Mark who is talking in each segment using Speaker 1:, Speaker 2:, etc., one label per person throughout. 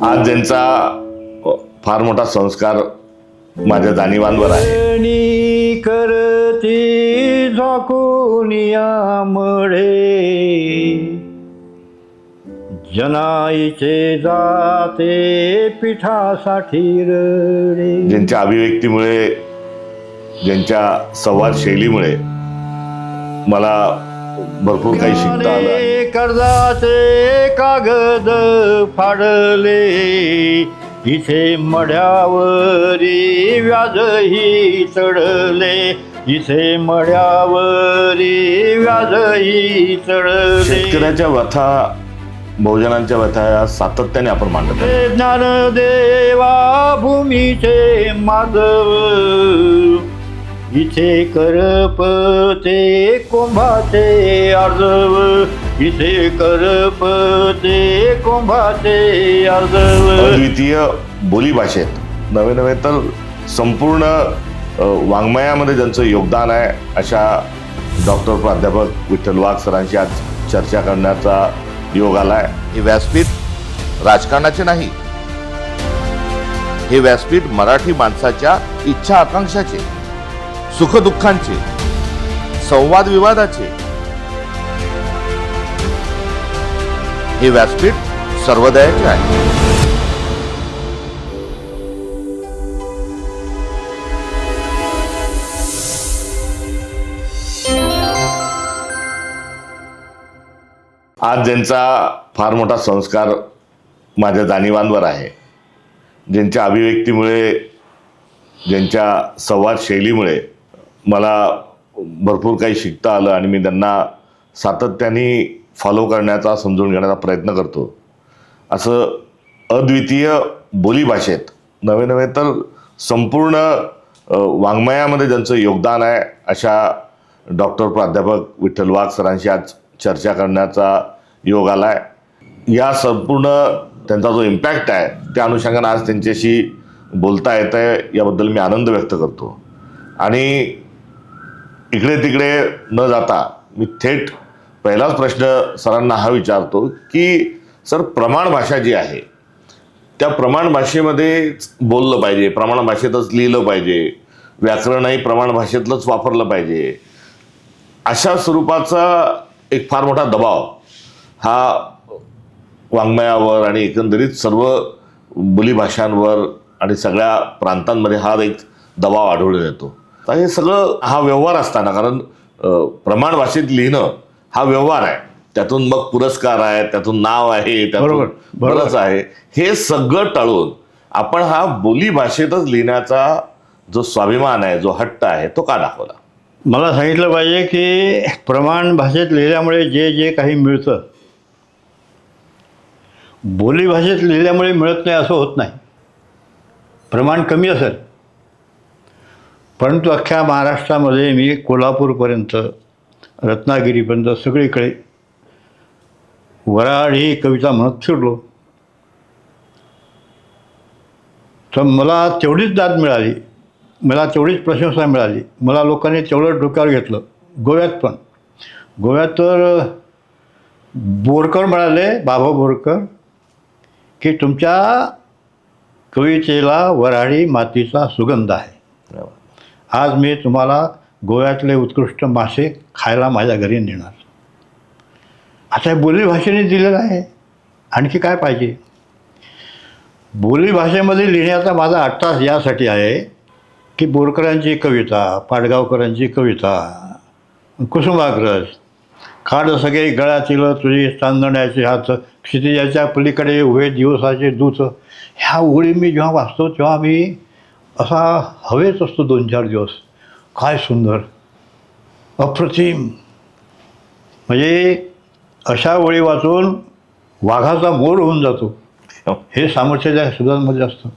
Speaker 1: आज ज्यांचा फार मोठा संस्कार माझ्या जाणीवांवर आहे.
Speaker 2: करती झाकून यामुळे जनाईचे जाते पिठासाठी रडे.
Speaker 1: ज्यांच्या अभिव्यक्तीमुळे, ज्यांच्या संवाद शैलीमुळे मला भरपूर काही शिकता आलं.
Speaker 2: कर्जाचे कागद फाडले इथे मढ्यावरी व्याजही चढले. इथे मढ्यावरी व्याजही चढले.
Speaker 1: शेतकऱ्याच्या व्यथा, बहुजनांच्या व्यथा या सातत्याने आपण मांडत आहोत.
Speaker 2: ज्ञानदेवा भूमीचे माधव इथे करपते कुंभाचे आर्जव. इथे करपते कुंभाचे आर्जव.
Speaker 1: अद्वितीय बोलीभाषेत नवे नवे तर संपूर्ण वाङ्मयामध्ये ज्यांचं योगदान आहे अशा डॉक्टर प्राध्यापक विठ्ठल वाघ सरांशी आज चर्चा करण्याचा योग आलाय.
Speaker 3: हे व्यासपीठ राजकारणाचे नाही, हे व्यासपीठ मराठी माणसाच्या इच्छा आकांक्षाचे, सुखदुःखांचे, संवाद विवादाचे. हे व्यासपीठ सर्वोदयाचे आहे.
Speaker 1: आज ज्यांचा फार मोठा संस्कार माझ्या जाणीवांवर आहे, ज्यांच्या अभिव्यक्तीमुळे, ज्यांच्या संवाद शैलीमुळे मला भरपूर काही शिकता आलं आणि मी त्यांना सातत्याने फॉलो करण्याचा, समजून घेण्याचा प्रयत्न करतो. असं अद्वितीय बोलीभाषेत नवे नवे तर संपूर्ण वाङ्मयामध्ये ज्यांचं योगदान आहे अशा डॉक्टर प्राध्यापक विठ्ठल वाघ सरांशी आज चर्चा करण्याचा योग आलाय. या संपूर्ण त्यांचा जो इम्पॅक्ट आहे त्या अनुषंगाने आज त्यांच्याशी बोलता येतं आहे, याबद्दल मी आनंद व्यक्त करतो. आणि इकडे तिकडे न जाता मी थेट पहिलाच प्रश्न सरांना हा विचारतो की सर, प्रमाण भाषा जी आहे त्या प्रमाण भाषेमध्येच बोललं पाहिजे, प्रमाण भाषेतच लिहिलं पाहिजे, व्याकरणही प्रमाण भाषेतलंच वापरलं पाहिजे, अशा स्वरूपाचा एक फार मोठा दबाव हा वाङ्मयावर आणि एकंदरीत सर्व बोलीभाषांवर आणि सगळ्या प्रांतांमध्ये हा एक दबाव आढळून येतो. तर हे सगळं हा व्यवहार असताना, कारण प्रमाण भाषेत लिहिणं हा व्यवहार आहे, त्यातून मग पुरस्कार आहे, त्यातून नाव आहे, त्यातून बरंच आहे, हे सगळं टाळून आपण हा बोलीभाषेतच लिहिण्याचा जो स्वाभिमान आहे, जो हट्ट आहे, तो का दाखवला?
Speaker 2: मला सांगितलं पाहिजे की प्रमाण भाषेत लिहिल्यामुळे जे जे काही मिळतं बोलीभाषेत लिहिल्यामुळे मिळत नाही असं होत नाही. प्रमाण कमी असेल, परंतु अख्ख्या महाराष्ट्रामध्ये मी कोल्हापूरपर्यंत, रत्नागिरीपर्यंत सगळीकडे वऱ्हाडी कविता म्हणत फिरलो, तर मला तेवढीच दाद मिळाली, मला तेवढीच प्रशंसा मिळाली. मला लोकांनी तेवढं डोक्यावर घेतलं. गोव्यात तर बोरकर म्हणाले, बाबा बोरकर, की तुमच्या कवितेला वऱ्हाडी मातीचा सुगंध आहे. आज मी तुम्हाला गोव्यातले उत्कृष्ट मासे खायला माझ्या घरी नेणार. आता हे बोलीभाषेने दिलेलं आहे, आणखी काय पाहिजे? बोलीभाषेमध्ये लिहिण्याचा माझा अट्टास यासाठी आहे की बोरकरांची कविता, पाडगावकरांची कविता, कुसुमाग्रज, काढ सगळे गळ्यातील तुझे चांदण्याचे हात, क्षितिजाच्या पलीकडे उभे दिवसाचे दूत, ह्या ओळी मी जेव्हा वाचतो तेव्हा मी असा हवेच असतो 2-4 दिवस. काय सुंदर, अप्रतिम. म्हणजे अशा ओळी वाचून वाघाचा मोर होऊन जातो, हे सामर्थ्य त्या शब्दांमध्ये असतं.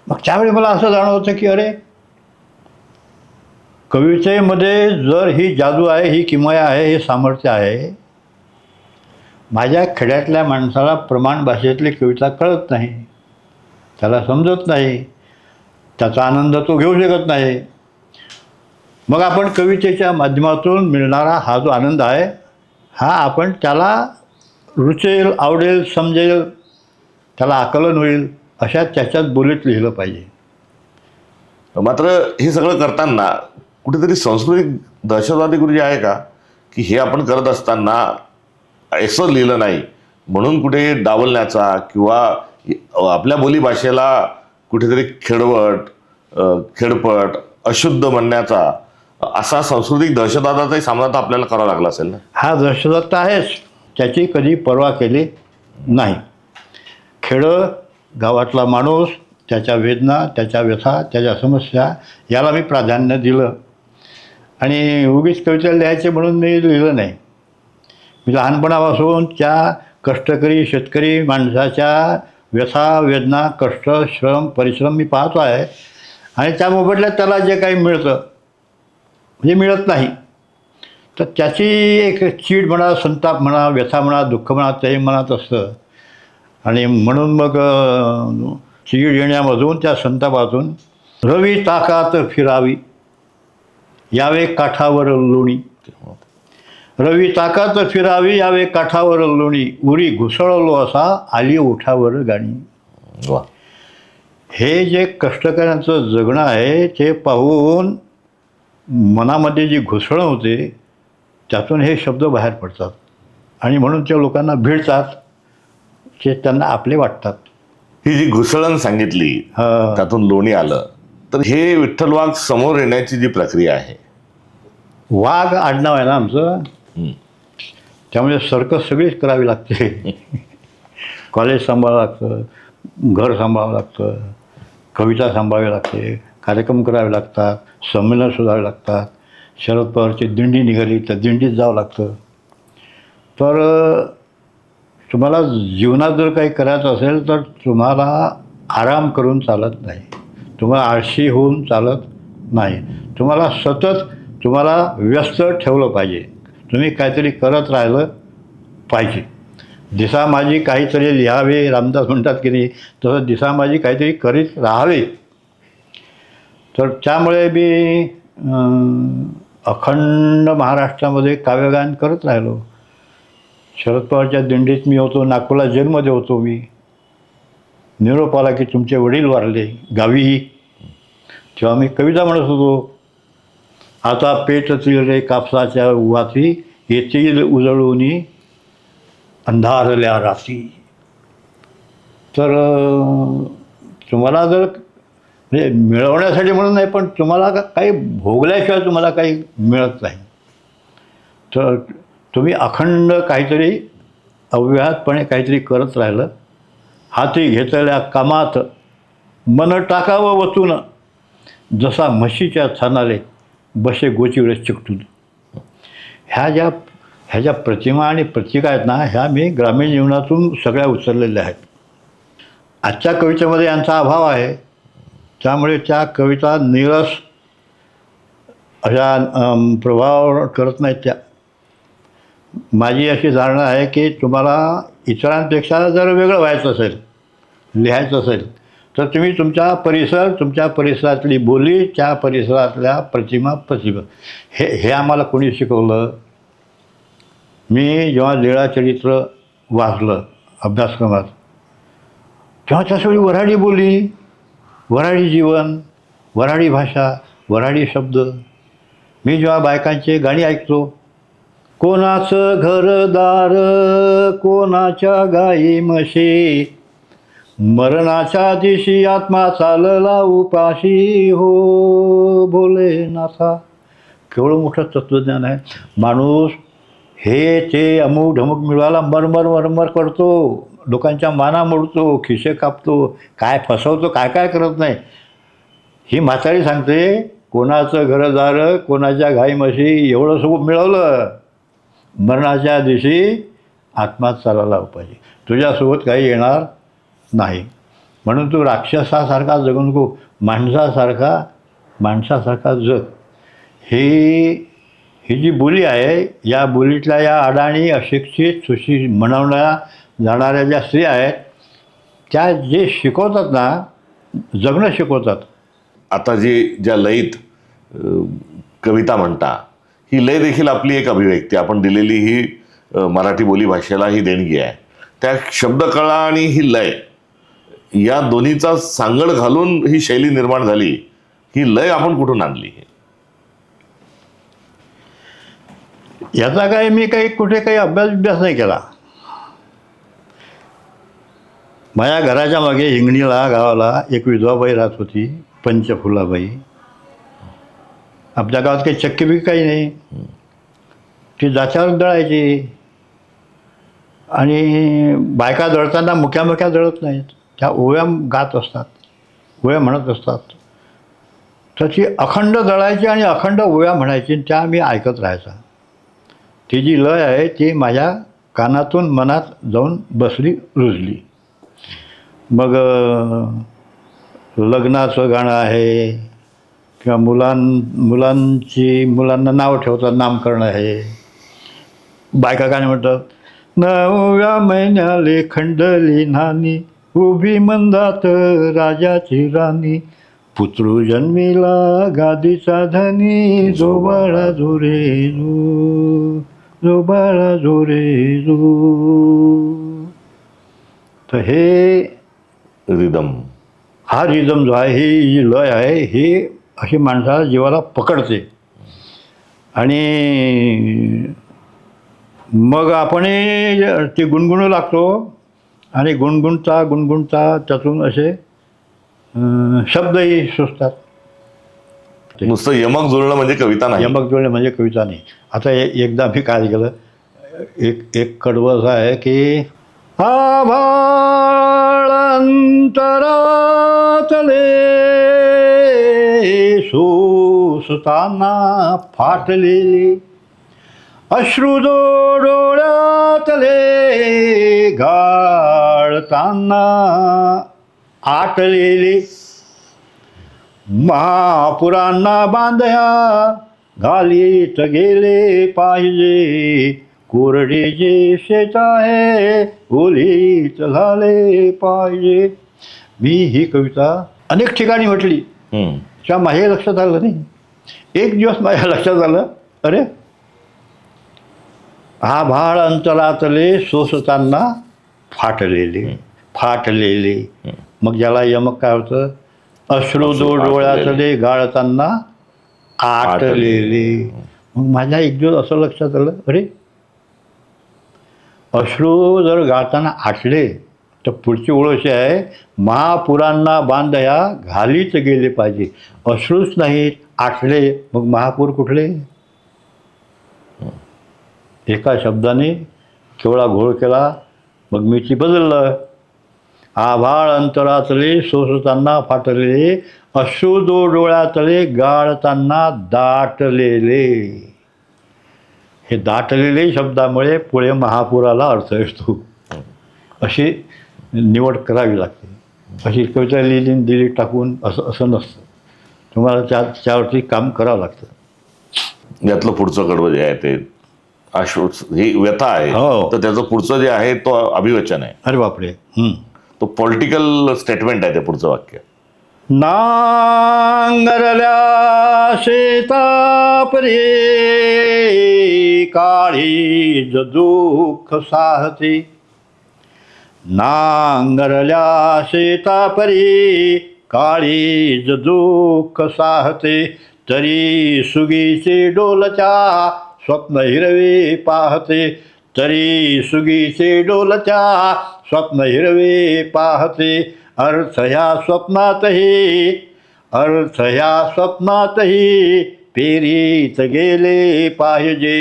Speaker 2: मग त्यावेळी मला असं जाणवतं की अरे, कवितेमध्ये जर ही जादू आहे, ही किमया आहे, हे सामर्थ्य आहे. माझ्या खेड्यातल्या माणसाला प्रमाण भाषेतली कविता कळत नाही, त्याला समजत नाही, त्याचा आनंद तो घेऊ शकत नाही. मग आपण कवितेच्या माध्यमातून मिळणारा हा जो आनंद आहे, हा आपण त्याला रुचेल, आवडेल, समजेल त्याला आकलन होईल अशा त्याच्यात बोलीत लिहिलं पाहिजे.
Speaker 1: मात्र हे सगळं करताना कुठेतरी सांस्कृतिक दहशतवादी गुरुजी आहे का, की हे आपण करत असताना असं लिहिलं नाही म्हणून कुठे डावलण्याचा किंवा आपल्या बोलीभाषेला कुठेतरी खेडपट अशुद्ध म्हणण्याचा असा सांस्कृतिक दहशतवादाचाही सामना तर आपल्याला करावा लागला असेल ना?
Speaker 2: हा दहशतवाद तर आहेच, त्याची कधी पर्वा केली नाही. खेडं गावातला माणूस, त्याच्या वेदना, त्याच्या व्यथा, त्याच्या समस्या याला मी प्राधान्य दिलं आणि उगीच कविता लिहायचे म्हणून मी लिहिलं नाही. मी लहानपणापासून त्या कष्टकरी शेतकरी माणसाच्या व्यथा, वेदना, कष्ट, श्रम, परिश्रम मी पाहतो आहे आणि त्या मोबदल्यात त्याला जे काही मिळतं म्हणजे मिळत नाही, तर त्याची एक चीड म्हणा, संताप म्हणा, व्यथा म्हणा, दुःख म्हणा, त्याही मनात असतं. आणि म्हणून मग चीड येण्यामधून, त्या संतापातून रवी ताकात फिरावी यावे काठावर लोणी, रवी ताकात फिरावी यावे काठावर लोणी, उरी घुसळलो असा आली ओठावर गाणी.
Speaker 1: वा.
Speaker 2: हे जे कष्टकऱ्यांचं जगणं आहे ते पाहून मनामध्ये जी घुसळण होते त्यातून हे शब्द बाहेर पडतात आणि म्हणून त्या लोकांना भिडतात, ते त्यांना आपले वाटतात.
Speaker 1: ही जी घुसळण सांगितली त्यातून लोणी आलं, तर हे विठ्ठल वाघ समोर येण्याची जी प्रक्रिया आहे,
Speaker 2: वाघ आडनाव आहे ना आमचं, त्यामुळे सर्कस सगळीच करावी लागते. कॉलेज सांभाळावं लागतं, घर सांभाळावं लागतं, कविता सांभाळावी लागते, कार्यक्रम करावे लागतात, संमेलन शोधावे लागतात. शरद पवारची दिंडी निघाली तर दिंडीत जावं लागतं. तर तुम्हाला जीवनात जर काही करायचं असेल तर तुम्हाला आराम करून चालत नाही, तुम्हाला आळशी होऊन चालत नाही, तुम्हाला सतत व्यस्त ठेवलं पाहिजे, तुम्ही काहीतरी करत राहिलं पाहिजे. दिसामाजी काहीतरी लिहावे, रामदास म्हणतात की नाही, तसं दिसामाजी काहीतरी करीत राहावे. तर त्यामुळे मी अखंड महाराष्ट्रामध्ये काव्यगान करत राहिलो. शरद पवारच्या दिंडीत मी होतो, नागपूरला जेलमध्ये होतो मी. निरोप आला की तुमचे वडील वारले गावी, तेव्हा मी कविता म्हणत होतो, आता पेटतील रे कापसाच्या वाती, येतील उजळूनी अंधारल्या रात्री. तर तुम्हाला जर म्हणजे मिळवण्यासाठी म्हणून नाही, पण तुम्हाला काही भोगल्याशिवाय तुम्हाला काही मिळत नाही. तर तुम्ही अखंड काहीतरी अव्याहतपणे काहीतरी करत राहिलं. हाती घेतलेल्या कामात मन टाकावं वतून, जसा म्हशीच्या थानाले बसे गोचिवडे चिकटून. ह्या ज्या प्रतिमा आणि प्रतीका आहेत ना, ह्या मी ग्रामीण जीवनातून सगळ्या उचललेल्या आहेत. आजच्या कवितेमध्ये यांचा अभाव आहे, त्यामुळे त्या कविता नीरस अशा प्रभाव करत नाहीत. त्या माझी अशी धारणा आहे की तुम्हाला इतरांपेक्षा जर वेगळं व्हायचं असेल, लिहायचं असेल, तर तुम्ही तुमच्या परिसरातली बोली, त्या परिसरातल्या प्रतिमा हे आम्हाला कोणी शिकवलं? मी जेव्हा लीळाचरित्र वाचलं अभ्यासक्रमात, तेव्हा त्यासाठी वऱ्हाडी बोली, वऱ्हाडी जीवन, वऱ्हाडी भाषा, वऱ्हाडी शब्द. मी जेव्हा बायकांची गाणी ऐकतो, कोणाचं घरदार, कोणाच्या गाई म्हशी, मरणाच्या दिवशी आत्मा चालला उपाशी, हो भोलेनाथा. केवढं मोठं तत्त्वज्ञान आहे. माणूस हे ते अमुक ढमुक मिळवायला मरमर करतो, लोकांच्या माना मोडतो, खिसे कापतो, काय फसवतो, काय करत नाही. ही म्हातारी सांगते, कोणाचं घरदार, कोणाच्या गाई म्हशी, एवढं सगळं मिळवलं, मरणाच्या दिवशी आत्मा चालायला पाहिजे, तुझ्यासोबत काही येणार नाही. म्हणून तू राक्षसासारखा जगू नको, माणसासारखा जग. ही जी बोली आहे, या बोलीतल्या या अडाणी, अशिक्षित, सुशिक्षित म्हणवल्या जाणाऱ्या ज्या स्त्रिया आहेत, त्या जे शिकवतात ना, जगणं शिकवतात.
Speaker 1: आता ज्या लयीत कविता म्हणता, ही लय देखील आपली एक अभिव्यक्ती, आपण दिलेली ही मराठी बोलीभाषेला ही देणगी आहे. त्या शब्दकळा आणि ही लय या दोन्हीचा सांगड घालून ही शैली निर्माण झाली. ही लय आपण कुठून आणली?
Speaker 2: याचा काय मी कुठे काही अभ्यास नाही केला. माझ्या घराच्या मागे हिंगणीला गावाला एक विधवाबाई राहत होती, पंचफुलाबाई. आपल्या गावात काही चक्की बी काही नाही. ती जाच्यावर दळायची आणि बायका दळताना मुक्या दळत नाहीत, त्या ओव्या गात असतात, ओव्या म्हणत असतात. तर ती अखंड दळायची आणि अखंड ओव्या म्हणायची, त्या मी ऐकत राहायचा. ती जी लय आहे ती माझ्या कानातून मनात जाऊन बसली, रुजली. मग लग्नाचं गाणं आहे किंवा मुलांना नाव ठेवतात, नामकरण आहे. बायका गाणे म्हणतात, 9व्या महिन्याले खंडली नानी, उभी मंदात राजाची राणी, पुत्रू जन्मीला गादीचा धनी, जो बाळा जोरे जो, जो बाळा जोरे जो. तर हे
Speaker 1: रिदम,
Speaker 2: हा रिदम जो आहे, ही जी लय आहे, ही अशी माणसाला जीवाला पकडते. आणि मग आपण ते गुणगुणू लागतो आणि गुणगुणता त्यातून असे शब्दही सुचतात.
Speaker 1: नुसतं यमक जुळणं म्हणजे कविता नाही.
Speaker 2: यमक जुळणे म्हणजे कविता नाही. आता एकदा मी काय केलं, एक कडवं असं आहे की, आभाळांतरातले सुसताना फाटलेली, अश्रू डोळ्यातले गाळताना आटलेले, महापुरांना बांधया घालीत गेले पाहिजे, कोरडे जे शेत आहे ओलीत झाले पाहिजे. मी ही कविता अनेक ठिकाणी म्हटली, त्या माझ्या लक्षात आलं नाही. एक दिवस माझ्या लक्षात आलं, अरे आभाळ अंतरातले सोसताना फाटलेले. मग ज्याला यमक काय होतं, अश्रू डोळ्यातले गाळताना आटलेले. मग माझ्या एक दिवस असं लक्षात आलं, अरे अश्रू जर गाळताना आटले तर पुढची ओळ अशी आहे, महापुरांना बांधया घालीच गेले पाहिजे. अश्रूच नाहीत, आटले, मग महापूर कुठले? एका शब्दाने केवळा घोळ केला. मग मी ती बदललं, आभाळ अंतरातले सोसताना फाटलेले, अश्रू डोळ्यातले गाळताना दाटलेले. हे दाटलेले शब्दामुळे पुढे महापुराला अर्थ येतो. अशी निवड करावी लागते. अशी कविता दिली टाकून असं नसतं. तुम्हाला त्यावरती काम करावं लागतं.
Speaker 1: यातलं पुढचं कडवं जे आहे ते अश्रू, ही व्यथा आहे.
Speaker 2: हो.
Speaker 1: तर त्याचं पुढचं जे आहे तो अभिवचन आहे.
Speaker 2: अरे बापरे.
Speaker 1: तो पॉलिटिकल स्टेटमेंट आहे ते पुढचं वाक्य.
Speaker 2: नांगरल्या शेतापरे काळीज दुःख साहते, नांगरल्या शेतापरी काळीज दुःख साहते, तरी सुगीचे डोलच्या स्वप्न हिरवे पाहते, तरी सुगीचे डोलच्या स्वप्न हिरवे पाहते. अर्थ ह्या स्वप्नातही पेरीत गेले पाहिजे,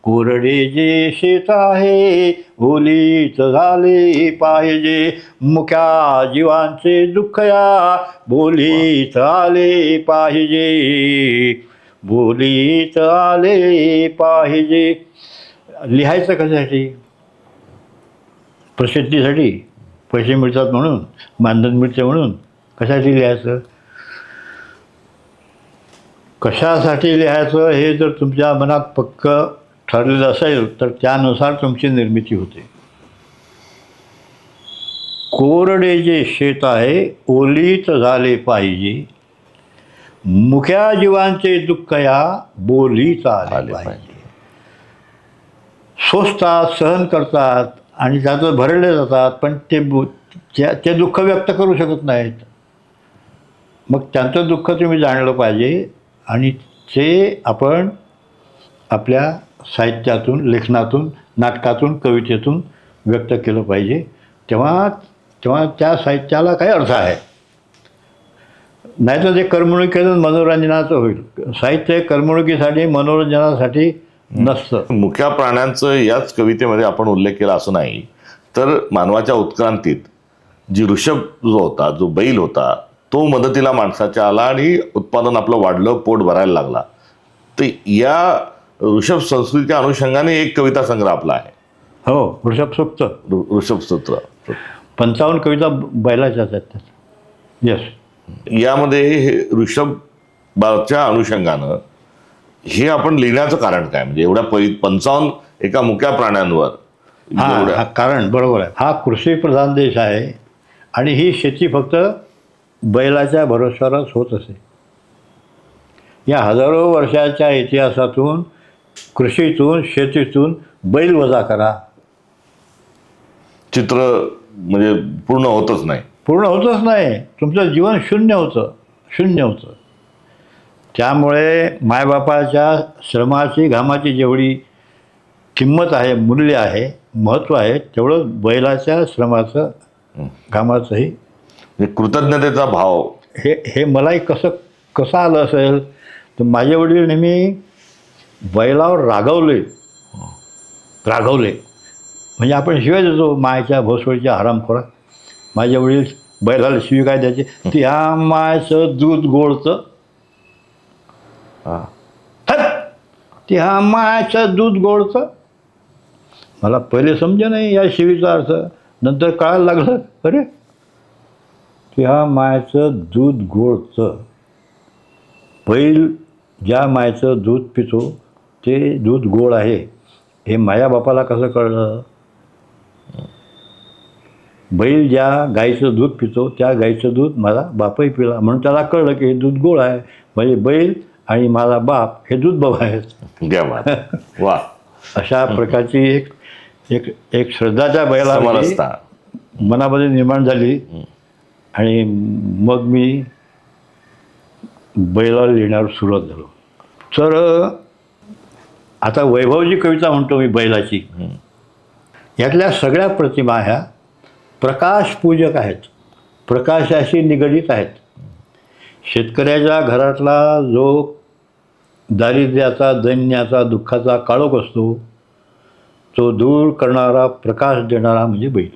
Speaker 2: कोरडे जे शेत आहे ओलीत झाले पाहिजे, मुक्या जीवांचे दुःख या बोलीत आले पाहिजे, बोलीत आले पाहिजे. लिहायचं कशासाठी? प्रसिद्धीसाठी, पैसे मिळतात म्हणून, मानधन मिळते म्हणून. कशासाठी लिहायचं? कशासाठी लिहायचं हे जर तुमच्या मनात पक्क ठरलेलं असेल तर त्यानुसार तुमची निर्मिती होते. कोरडे जे शेत आहे ओलीत झाले पाहिजे, मुक्या जीवांचे दुःख या बोलीत आले पाहिजे. सोसतात, सहन करतात आणि त्याचं भरले जातात, पण ते ते दुःख व्यक्त करू शकत नाहीत. मग त्यांचं दुःख तुम्ही जाणलं पाहिजे आणि ते आपण आपल्या साहित्यातून, लेखनातून, नाटकातून, कवितेतून व्यक्त केलं पाहिजे. तेव्हा तेव्हा त्या साहित्याला काही अर्थ आहे. नाहीतर ते करमणुकीचं मनोरंजनाचं होईल. साहित्य करमणुकीसाठी, मनोरंजनासाठी नसतं.
Speaker 1: मुक्या प्राण्यांचं याच कवितेमध्ये आपण उल्लेख केला असं नाही, तर मानवाच्या उत्क्रांतीत जी ऋषभ जो होता, जो बैल होता, तो मदतीला माणसाच्या आला आणि उत्पादन आपलं वाढलं, पोट भरायला लागला. तर या ऋषभ संस्कृतीच्या अनुषंगाने एक कविता संग्रह आपला आहे.
Speaker 2: हो, ऋषभ सूक्त.
Speaker 1: ऋषभ सूत्र
Speaker 2: 55 कविता बैलाच्याच आहेत त्यात. येस.
Speaker 1: यामध्ये हे ऋषभाच्या अनुषंगानं हे आपण लिहिण्याचं कारण काय? म्हणजे एवढ्या 55 एका मुक्या प्राण्यांवर
Speaker 2: हा कारण बरोबर आहे. हा कृषीप्रधान देश आहे आणि ही शेती फक्त बैलाच्या भरोश्यावरच होत असे. या हजारो वर्षाच्या इतिहासातून, कृषीतून, शेतीतून बैल वजा करा,
Speaker 1: चित्र म्हणजे पूर्ण होतच नाही.
Speaker 2: पूर्ण होतच नाही. तुमचं जीवन शून्य होतं. त्यामुळे मायबापाच्या श्रमाची, घामाची जेवढी किंमत आहे, मूल्य आहे, महत्त्व आहे, तेवढं बैलाच्या श्रमाचं, घामाचंही,
Speaker 1: म्हणजे कृतज्ञतेचा भाव.
Speaker 2: हे मलाही कसं आलं असेल तर माझे वडील नेहमी बैलावर रागवले. म्हणजे आपण शिवाय देतो मायच्या भोसवळीच्या हरामखोरा. माझे वडील बैलाला शिवी काय द्यायचे? त्या मायचं दूध गोडचं, त्या मायचं दूध गोडचं. मला पहिले समजे नाही या शिवीचा अर्थ, नंतर कळायला लागलं, अरे त्या मायचं दूध गोडचं. बैल ज्या मायचं दूध पितो ते दूध गोड आहे हे माया बापाला कसं कळलं? बैल ज्या गाईचं दूध पितो त्या गाईचं दूध माझा बापही पिला, म्हणून त्याला कळलं की हे दूध गोड आहे. म्हणजे बैल आणि माझा बाप हे दूध बाबा आहेत.
Speaker 1: वा.
Speaker 2: अशा प्रकारची एक श्रद्धाच्या बैलाची मनामध्ये निर्माण झाली आणि मग मी बैलाला लिहिण्यावर सुरुवात झालो. तर आता वैभवजी कविता म्हणतो मी बैलाची. यातल्या सगळ्या प्रतिमा ह्या प्रकाशपूजक आहेत, प्रकाशाशी निगडीत आहेत. शेतकऱ्याच्या घरातला जो दारिद्र्याचा, दैन्याचा, दुःखाचा काळोख असतो तो दूर करणारा, प्रकाश देणारा म्हणजे बैल.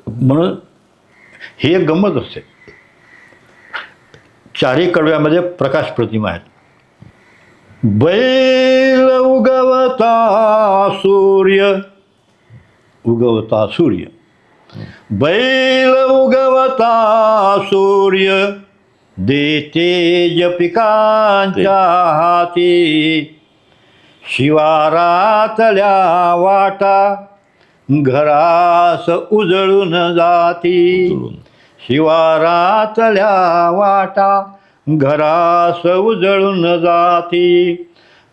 Speaker 2: म्हणून ही एक गंमत असते. चारही कडव्यामध्ये प्रकाश प्रतिमा आहेत. बैल उगवता सूर्य, बैल उगवता सूर्य, देतेज पिकांच्या हाती. शिवारातल्या वाटा घरास उजळून जाती. शिवारातल्या वाटा घरास उजळून जाती.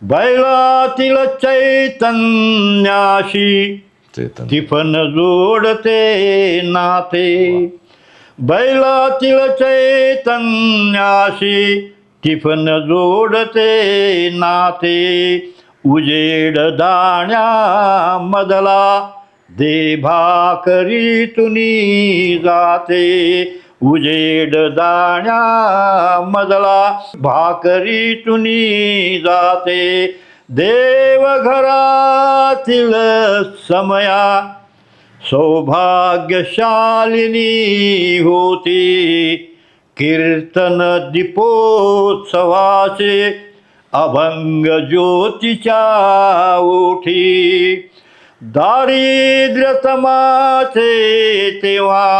Speaker 2: बैलातील चैतन्याशी तिफन जोडते नाते. बैलातील चैतन्याशी तिफन जोडते नाते. उजेड दाण्या मदला दे भाकरीतुनी जाते. उजेड दाण्या मदला भाकरीतुनी जाते. देवघरातील समया सौभाग्यशालिनी होती. कीर्तन दीपोत्सवाचे अभंग ज्योतीच्या ओठी. दारिद्र्य तमाचे तेव्हा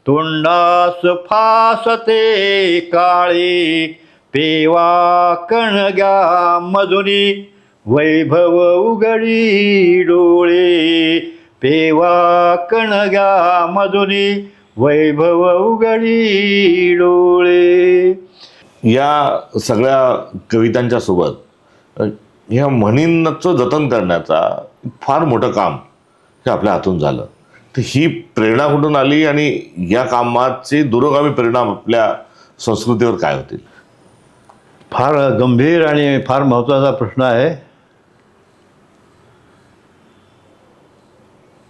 Speaker 2: तोंडास फासते काळे. पेवा कणग्या मधुनी वैभव उघडी डोळे. पेवा कणग्या मधुनी वैभव उघडी डोळे.
Speaker 1: या सगळ्या कवितांच्या सोबत ह्या म्हणींचं जतन करण्याचा फार मोठं काम हे आपल्या हातून झालं. तर ही प्रेरणा कुठून आली आणि या कामाचे दूरगामी परिणाम आपल्या संस्कृतीवर काय होतील?
Speaker 2: फार गंभीर आणि फार महत्त्वाचा प्रश्न आहे.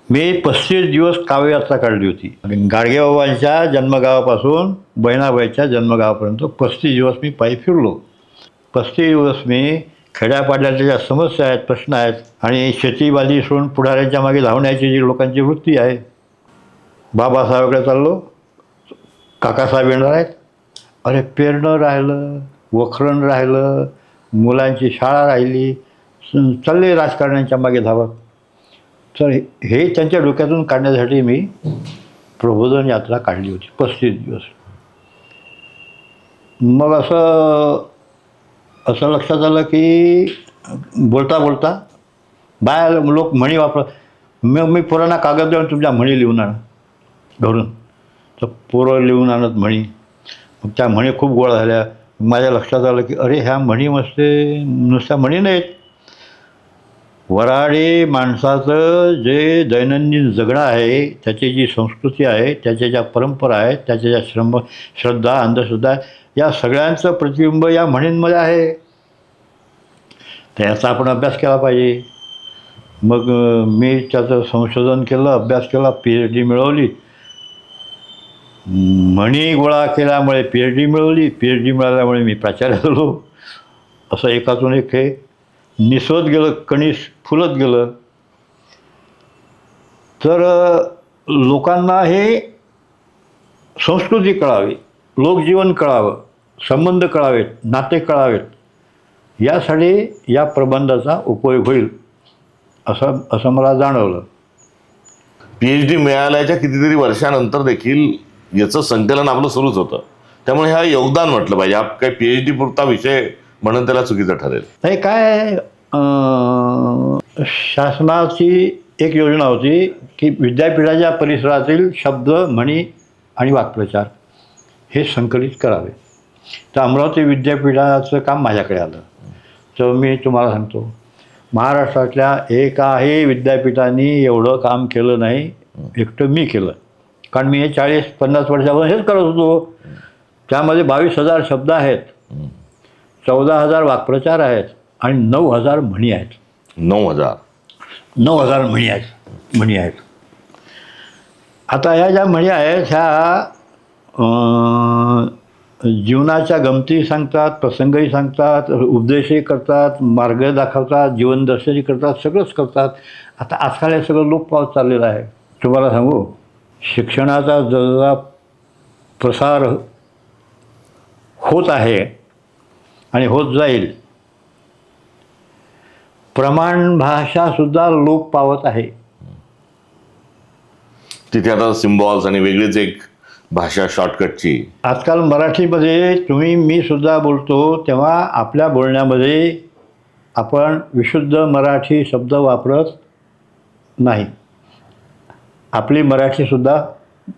Speaker 2: मी 35 दिवस काव्ययात्रा काढली होती. गाडगेबाबांच्या जन्मगावापासून बहिणाबाईच्या जन्मगावापर्यंत 35 दिवस मी पायी फिरलो. 35 दिवस मी खेड्यापाड्याच्या ज्या समस्या आहेत, प्रश्न आहेत आणि शेतीबाजी सोडून पुढाऱ्यांच्या मागे धावण्याची जी लोकांची वृत्ती आहे. बाबासाहेबाकडे चाललो, काकासाहेब येणार आहेत. अरे पेरणं राहिलं, वखरण राहिलं, मुलांची शाळा राहिली, चालले राजकारण्यांच्या मागे धावत. तर हे त्यांच्या डोक्यातून काढण्यासाठी मी प्रबोधन यात्रा काढली होती 35 दिवस. मग असं लक्षात आलं की बोलता बोलता लोक म्हणी वापरत. मग मी पोरांना कागद देऊन तुमच्या म्हणी लिहून आणा घरून. तर पोरं लिहून आणत म्हणी. मग त्या म्हणी खूप गोळा झाल्या. माझ्या लक्षात आलं की अरे ह्या म्हणी नुसत्या म्हणी नाहीत. वऱ्हाडी माणसाचं जे दैनंदिन जगणं आहे, त्याची जी संस्कृती आहे, त्याच्या ज्या परंपरा आहेत, त्याच्या ज्या श्रद्धा अंधश्रद्धा, या सगळ्यांचं प्रतिबिंब या म्हणींमध्ये आहे. त्याचा आपण अभ्यास केला पाहिजे. मग मी त्याचं संशोधन केलं, अभ्यास केला, PhD मिळवली. म्हणी गोळा केल्यामुळे PhD मिळवली. PhD मिळाल्यामुळे मी प्राचार्य झालो. असं एकातून एक हे निसवत गेलं, कणीस फुलत गेलं. तर लोकांना हे संस्कृती कळावी, लोकजीवन कळावं, संबंध कळावेत, नाते कळावेत, यासाठी या प्रबंधाचा उपयोग होईल असं मला जाणवलं.
Speaker 1: PhD मिळाल्याच्या कितीतरी वर्षानंतर देखील याचं संकलन आपलं सुरूच होतं. त्यामुळे हा योगदान म्हटलं पाहिजे. हा काही PhD पुरता विषय म्हणून त्याला चुकीचं ठरेल.
Speaker 2: नाही, काय शासनाची एक योजना होती की विद्यापीठाच्या परिसरातील शब्द, म्हणी आणि वाक्प्रचार हे संकलित करावे. तर अमरावती विद्यापीठाचं काम माझ्याकडे आलं. तर मी तुम्हाला सांगतो, महाराष्ट्रातल्या एकाही विद्यापीठाने एवढं काम केलं नाही, एकटं मी केलं. कारण मी हे 40-50 वर्षापासून हेच करत होतो. त्यामध्ये 22,000 शब्द आहेत, 14,000 वाक्प्रचार आहेत आणि 9,000 म्हणी आहेत. 9,000 म्हणी आहेत. आता ह्या ज्या म्हणी आहेत ह्या जीवनाच्या गमती सांगतात, प्रसंगही सांगतात, उपदेशही करतात, मार्ग दाखवतात, जीवनदर्शनही करतात, सगळंच करतात. आता आजकाल हे सगळं लोप पावत चाललेलं आहे. तुम्हाला सांगू, शिक्षणाचा जसा प्रसार होत आहे आणि होत जाईल, प्रमाण भाषासुद्धा लोप पावत आहे.
Speaker 1: तिथे आता सिम्बॉल्स आणि वेगळीच एक भाषा शॉर्टकटची.
Speaker 2: आजकाल मराठीमध्ये मी सुद्धा बोलतो तेव्हा आपल्या बोलण्यामध्ये आपण विशुद्ध मराठी शब्द वापरत नाही. आपली मराठीसुद्धा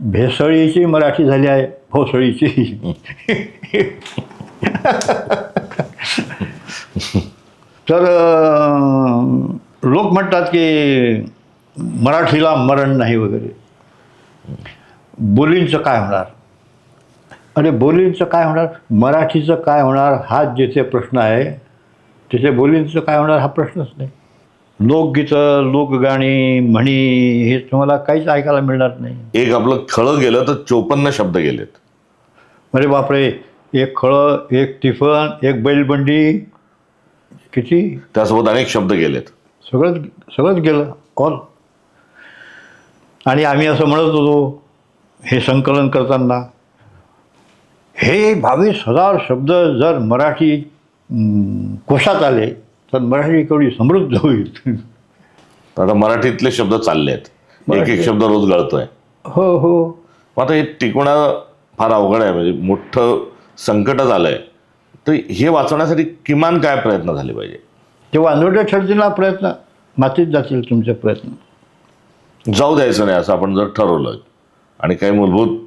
Speaker 2: भेसळीची मराठी झाली आहे, भोसळीची. तर लोक म्हणतात की मराठीला मरण नाही वगैरे. बोलींचं काय होणार? अरे बोलींचं काय होणार, मराठीचं काय होणार हा जिथे प्रश्न आहे, तिथे बोलींचं काय होणार हा प्रश्नच नाही. लोकगीतं, लोकगाणी, म्हणी हे तुम्हाला काहीच ऐकायला मिळणार नाही.
Speaker 1: एक आपलं खळं गेलं तर 54 शब्द गेलेत.
Speaker 2: अरे बापरे, एक खळं, एक टिफन, एक बैलबंडी, किती,
Speaker 1: त्यासोबत अनेक शब्द गेलेत.
Speaker 2: सगळंच गेलं ऑल. आणि आम्ही असं म्हणत होतो हे संकलन करताना, हे 22,000 शब्द जर मराठी कोशात आले तर मराठी केवढी समृद्ध होईल.
Speaker 1: आता मराठीतले शब्द चालले आहेत, एक शब्द रोज गळतोय.
Speaker 2: हो.
Speaker 1: आता हे टिकवणं फार अवघड आहे. म्हणजे मोठं संकटच आलंय. तर हे वाचवण्यासाठी किमान काय प्रयत्न झाले पाहिजे?
Speaker 2: ते वांदोटे ठरतील ना प्रयत्न, मातीत जातील तुमचे प्रयत्न.
Speaker 1: जाऊ द्यायचं नाही असं आपण जर ठरवलं आणि काही मूलभूत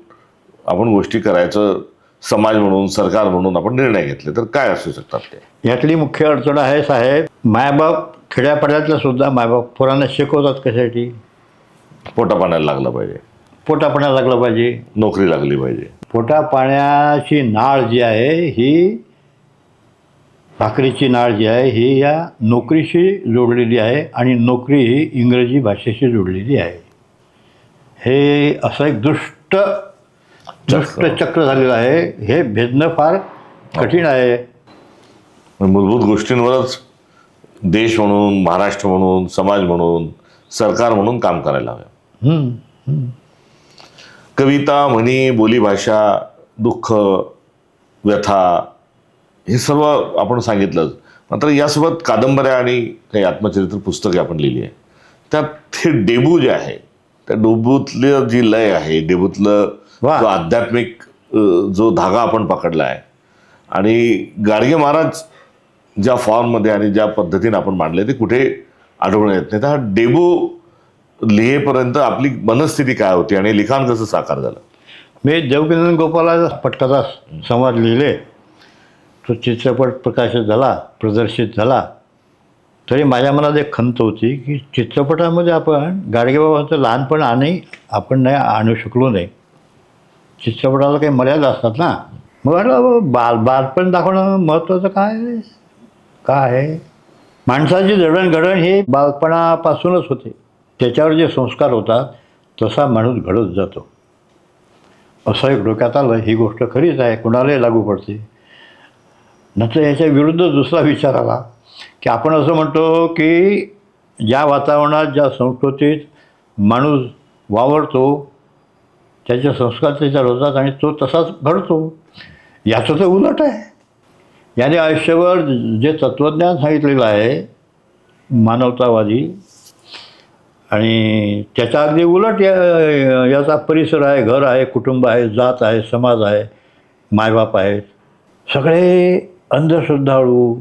Speaker 1: आपण गोष्टी करायचं समाज म्हणून, सरकार म्हणून आपण निर्णय घेतले तर काय असू शकतात ते?
Speaker 2: यातली मुख्य अडचण आहे साहेब, मायबाप खेड्यापाड्यातलं सुद्धा मायबाप पोरांना शिकवतात कशासाठी?
Speaker 1: पोटापाण्याला लागलं पाहिजे,
Speaker 2: पोटापाण्याला लागलं पाहिजे,
Speaker 1: नोकरी लागली पाहिजे.
Speaker 2: पोटापाण्याची नाळ जी आहे ही, भाकरीची नाळ जी आहे ही या नोकरीशी जोडलेली आहे आणि नोकरी ही इंग्रजी भाषेशी जोडलेली आहे. हे असं एक दुष्ट चक्र झालेलं आहे. हे भेदणं फार कठीण आहे.
Speaker 1: मूलभूत गोष्टींवरच देश म्हणून, महाराष्ट्र म्हणून, समाज म्हणून, सरकार म्हणून काम करायला हवं. कविता, म्हणी, बोलीभाषा, दुःख, व्यथा हे सर्व आपण सांगितलंच. मात्र यासोबत कादंबऱ्या आणि काही आत्मचरित्र पुस्तके आपण लिहिली आहे. त्यात हे डेबू जे आहे, त्या डेबूतलं जी लय आहे, डेबूतलं
Speaker 2: वा.
Speaker 1: जो आध्यात्मिक जो धागा आपण पकडला आहे आणि गाडगे महाराज ज्या फॉर्ममध्ये आणि ज्या पद्धतीने आपण मांडले ते कुठे आढळून येत नाही. तर हा डेबू लिहेपर्यंत आपली मनस्थिती काय होती आणि लिखाण कसं साकार झालं?
Speaker 2: मी देवकीनंदन गोपाला पटकथा संवाद लिहिले. तो चित्रपट प्रकाशित झाला, प्रदर्शित झाला. तरी माझ्या मनात एक खंत होती की चित्रपटामध्ये आपण गाडगेबाबांचं लहानपण आपण नाही आणू शकलो नाही. चित्रपटाला काही मर्यादा असतात ना. मग म्हटलं बालपण दाखवणं महत्त्वाचं काय आहे? माणसाची जडणघडण ही बालपणापासूनच होते. त्याच्यावर जे संस्कार होतात तसा माणूस घडत जातो. असं एक डोक्यात आलं. ही गोष्ट खरीच आहे, कुणालाही लागू पडते. नंतर याच्या विरुद्ध दुसरा विचार आला की आपण असं म्हणतो की ज्या वातावरणात, ज्या संस्कृतीत माणूस वावरतो त्याचे संस्कार त्याच्यावर होतात आणि तो तसाच घडतो. याचं तर उलट आहे. याने आयुष्यभर जे तत्त्वज्ञान सांगितलेलं आहे मानवतावादी, आणि त्याच्या अगदी उलट याचा परिसर आहे, घर आहे, कुटुंब आहे, जात आहे, समाज आहे, मायबाप आहेत. सगळे अंधश्रद्धाळू,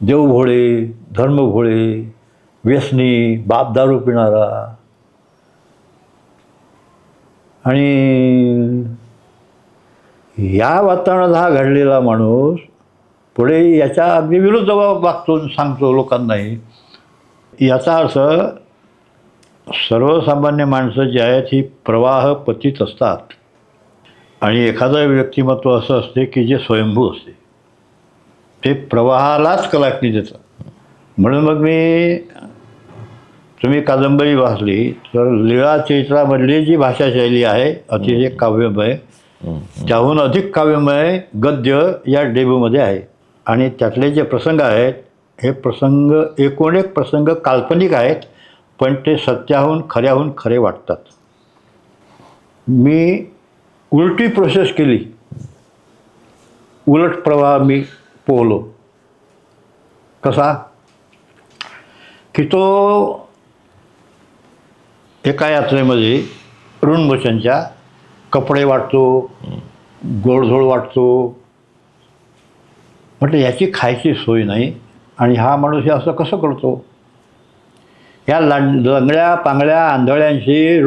Speaker 2: देवभोळे, धर्मभोळे, व्यसनी, बाप दारू पिणारा. आणि या वातावरणात हा घडलेला माणूस पुढे याच्या अगदी विरुद्ध वागतो, सांगतो लोकांनाही. याचा अर्थ सर्वसामान्य माणसं जी आहेत ही प्रवाह पतीत असतात आणि एखादं व्यक्तिमत्व असं असते की जे स्वयंभू असते. ते प्रवाहालाच कलाटणी देतं. म्हणून मग तुम्ही कादंबरी वाचली तर लीळा चरित्रामधली जी भाषाशैली आहे अतिशय काव्यमय, त्याहून अधिक काव्यमय गद्य या डेबूमध्ये आहे. आणि त्यातले जे प्रसंग आहेत हे प्रसंग एकूण एक प्रसंग काल्पनिक आहेत, पण ते सत्याहून खरे वाटतात. मी उलटी प्रोसेस केली, उलट प्रवाह मी पोहलो. कसा की तो एका यात्रेमध्ये ऋणभूषणच्या कपडे वाटतो, गोडधोड वाटतो. म्हटलं याची खायची सोय नाही आणि हा माणूस हे असं कसं करतो? या लंगड्या पांगड्या आंधळ्यांशी,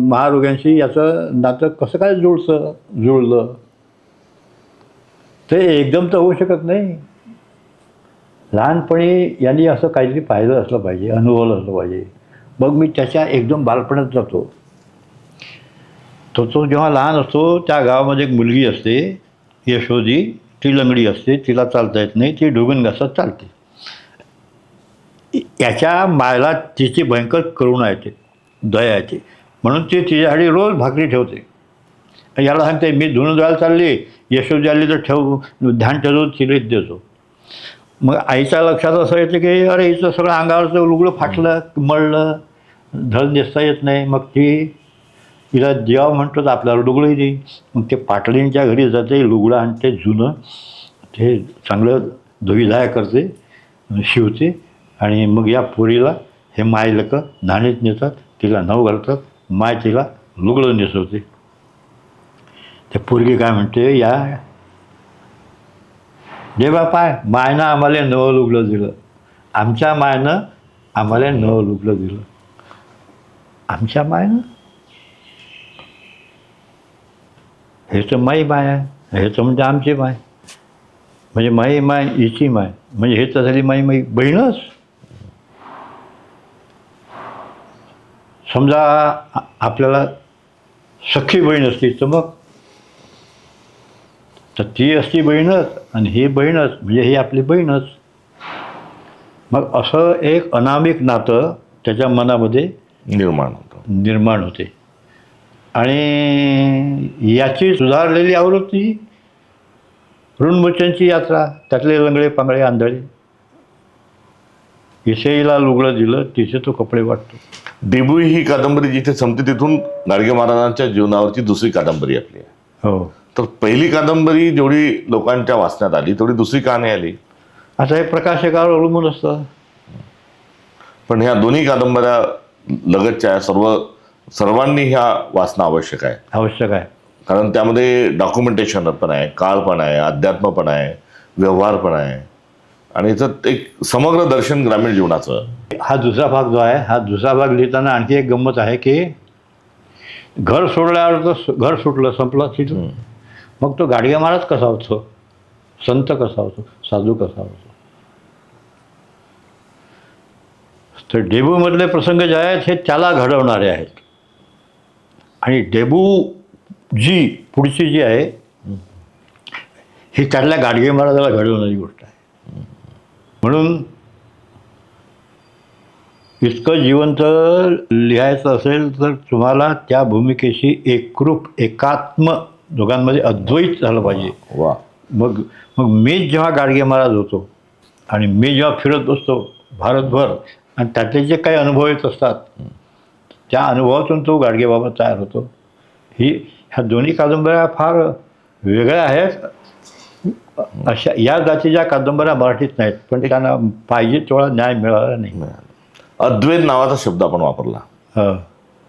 Speaker 2: महारोग्यांशी याचं नातं कसं काय जुळलं? ते एकदम तर होऊ शकत नाही. लहानपणी यांनी असं काहीतरी पाहिलं असलं पाहिजे, अनुभवलं असलं पाहिजे. मग मी त्याच्या एकदम बालपणात जातो. तो जेव्हा लहान असतो त्या गावामध्ये एक मुलगी असते यशोदी. ती लंगडी असते, तिला चालता येत नाही, ती ढुगण घासत चालते. याच्या मायला तिची भयंकर करुणा येते, दया येते, म्हणून ती तिच्यासाठी रोज भाकरी ठेवते. याला सांगते मी धुणं धुवायला चालली, यशोदी आली तर ध्यान ठेवून तिलाच देतो. मग आईच्या लक्षात असं येतं की अरे हिचं सगळं अंगावरचं लुगडं फाटलं, मळलं, धड नेसता येत नाही. मग तिला जेव्हा म्हणतो तर आपल्याला लुगडंही देईल. मग ते पाटलींच्या घरी जाते, लुगडं आणते जुनं, ते चांगलं धुईधाय करते, शिवते. आणि मग या पोरीला हे माय लोकं नाणीत नेतात, तिला नऊ घालतात, माय तिला लुगडं नेसवते. ते पोरगी काय म्हणते, या दे बापाय, मायनं आम्हाला नवं लुगडं दिलं, आमच्या मायनं आम्हाला नवं लुगडं दिलं. आमच्या मायनं? हे तर माई माय आहे, हे तर म्हणजे आमची माय, म्हणजे माई माय हिची माय, म्हणजे हे तर झाली माई बहीणच. समजा आपल्याला सख्खी बहीण असती तर मग तर ती असती बहीणच आणि ही बहीणच म्हणजे ही आपली बहीणच. मग असं एक अनामिक नातं त्याच्या मनामध्ये निर्माण होते. आणि याची सुधारलेली आवृत्ती ऋणमुच्यांची यात्रा, त्यातले लंगडे पांगळे आंधळे. इसेईला लुगडं दिलं तिथे तो कपडे वाटतो.
Speaker 1: देबू ही कादंबरी जिथे संपते तिथून गाडगे महाराजांच्या जीवनावरची दुसरी कादंबरी आपली आहे.
Speaker 2: हो.
Speaker 1: तर पहिली कादंबरी जेवढी लोकांच्या वाचण्यात आली तेवढी दुसरी का नाही आली?
Speaker 2: आता हे प्रकाशकावर अवलंबून असतं.
Speaker 1: पण ह्या दोन्ही कादंबऱ्या लगतच्या आहे, सर्वांनी ह्या वाचणं आवश्यक आहे.
Speaker 2: आवश्यक आहे.
Speaker 1: कारण त्यामध्ये डॉक्युमेंटेशन पण आहे, काळ पण आहे, अध्यात्म पण आहे, व्यवहार पण आहे आणि याचं एक समग्र दर्शन ग्रामीण जीवनाचं.
Speaker 2: हा दुसरा भाग जो आहे, हा दुसरा भाग लिहिताना आणखी एक गंमत आहे की घर सोडल्यावर तर घर सुटलं, संपलं तिथून. मग तो गाडगे महाराज कसा होतो, संत कसा होतो, साधू कसा होतो. तर डेबूमधले प्रसंग जे आहेत हे त्याला घडवणारे आहेत. आणि डेबू जी पुढची जी आहे ही त्यातल्या गाडगे महाराजाला घडवणारी गोष्ट आहे. म्हणून इतकं जिवंत लिहायचं असेल तर तुम्हाला त्या भूमिकेशी एकरूप, एकात्म, दोघांमध्ये अद्वैत झालं पाहिजे.
Speaker 1: वा.
Speaker 2: मग मग मी जेव्हा गाडगे महाराज होतो आणि मी जेव्हा फिरत बसतो भारतभर आणि त्यातले जे काही अनुभव येत असतात त्या अनुभवातून तो गाडगे बाबा तयार होतो. ह्या दोन्ही कादंबऱ्या फार वेगळ्या आहेत. अशा या जातीच्या कादंबऱ्या मराठीत नाहीत, पण त्यांना पाहिजे तेवढा न्याय मिळाला नाही.
Speaker 1: अद्वैत नावाचा शब्द आपण वापरला.